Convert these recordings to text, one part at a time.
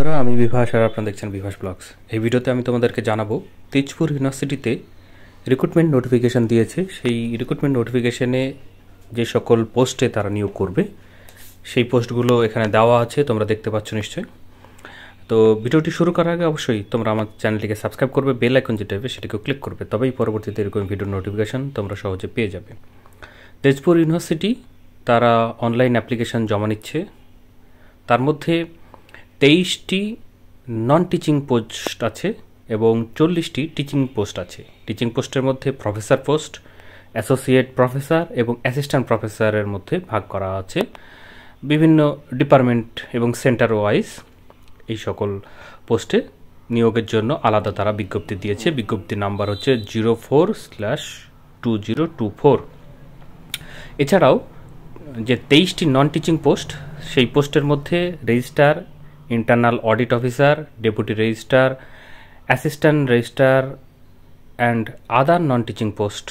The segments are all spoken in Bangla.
বন্ধুরা, আমি বিভাস আর আপনারা দেখছেন বিভাস ব্লগস। এই ভিডিওতে আমি তোমাদেরকে জানাবো তেজপুর ইউনিভার্সিটিতে রিক্রুটমেন্ট নোটিফিকেশান দিয়েছে। সেই রিক্রুটমেন্ট নোটিফিকেশানে যে সকল পোস্টে তারা নিয়োগ করবে সেই পোস্টগুলো এখানে দেওয়া আছে, তোমরা দেখতে পাচ্ছ নিশ্চয়ই। তো ভিডিওটি শুরু করার আগে অবশ্যই তোমরা আমার চ্যানেলটিকে সাবস্ক্রাইব করবে, বেল আইকন যেটা হবে সেটাকেও ক্লিক করবে, তবেই পরবর্তীতে এরকম ভিডিও নোটিফিকেশান তোমরা সহজে পেয়ে যাবে। তেজপুর ইউনিভার্সিটি তারা অনলাইন অ্যাপ্লিকেশান জমা নিচ্ছে। তার মধ্যে 23টি নন টিচিং পোস্ট আছে এবং 40টি টিচিং পোস্ট আছে। টিচিং পোস্টের মধ্যে প্রফেসর পোস্ট, অ্যাসোসিয়েট প্রফেসর এবং অ্যাসিস্ট্যান্ট প্রফেসরের মধ্যে ভাগ করা আছে। বিভিন্ন ডিপার্টমেন্ট এবং সেন্টার ওয়াইজ এই সকল পোস্টে নিয়োগের জন্য আলাদা তারা বিজ্ঞপ্তি দিয়েছে। বিজ্ঞপ্তির নাম্বার হচ্ছে 04/2024। এছাড়াও যে 23টি নন টিচিং পোস্ট, সেই পোস্টের মধ্যে registrar, internal audit officer, deputy registrar, assistant registrar and other non teaching post,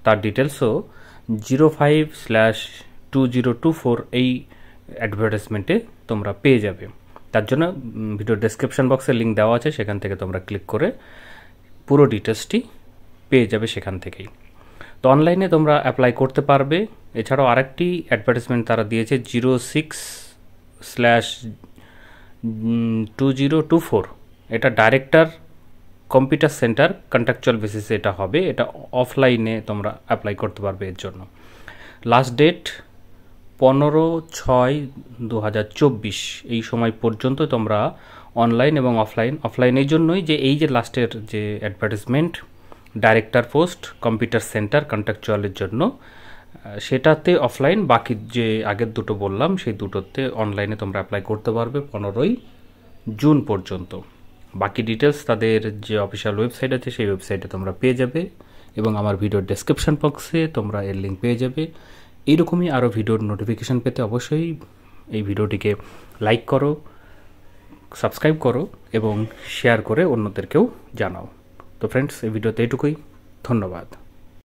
তার ডিটেলসও 05/2024 এই অ্যাডভার্টাইজমেন্টে তোমরা পেয়ে যাবে। তার জন্য ভিডিওর ডেসক্রিপশন বক্সে লিঙ্ক দেওয়া আছে, সেখান থেকে তোমরা ক্লিক করে পুরো ডিটেলসটি পেয়ে যাবে সেখান থেকেই। তো অনলাইনে তোমরা অ্যাপ্লাই করতে পারবে। এছাড়াও আরেকটি অ্যাডভার্টাইজমেন্ট তারা দিয়েছে 06/2024। এটা ডাইরেক্টর কম্পিউটার সেন্টার কন্ট্রাকচুয়াল বেসিসে এটা হবে। এটা অফলাইনে তোমরা অ্যাপ্লাই করতে পারবে। এর জন্য লাস্ট ডেট 15/6/2024। এই সময় পর্যন্ত তোমরা অনলাইন এবং অফলাইন এই জন্যই যে এই যে লাস্টের যে advertisement director post computer center কন্ট্রাকচুয়ালের জন্য, সেটাতে অফলাইন, বাকি যে আগের দুটো বললাম সেই দুটোতে অনলাইনে তোমরা অ্যাপ্লাই করতে পারবে 15ই জুন পর্যন্ত। বাকি ডিটেলস তাদের যে অফিসিয়াল ওয়েবসাইট আছে সেই ওয়েবসাইটে তোমরা পেয়ে যাবে এবং আমার ভিডিওর ডেসক্রিপশন বক্সে তোমরা এর লিঙ্ক পেয়ে যাবে। এইরকমই আরও ভিডিওর নোটিফিকেশান পেতে অবশ্যই এই ভিডিওটিকে লাইক করো, সাবস্ক্রাইব করো এবং শেয়ার করে অন্যদেরকেও জানাও। তো ফ্রেন্ডস, এই ভিডিওতে এইটুকুই। ধন্যবাদ।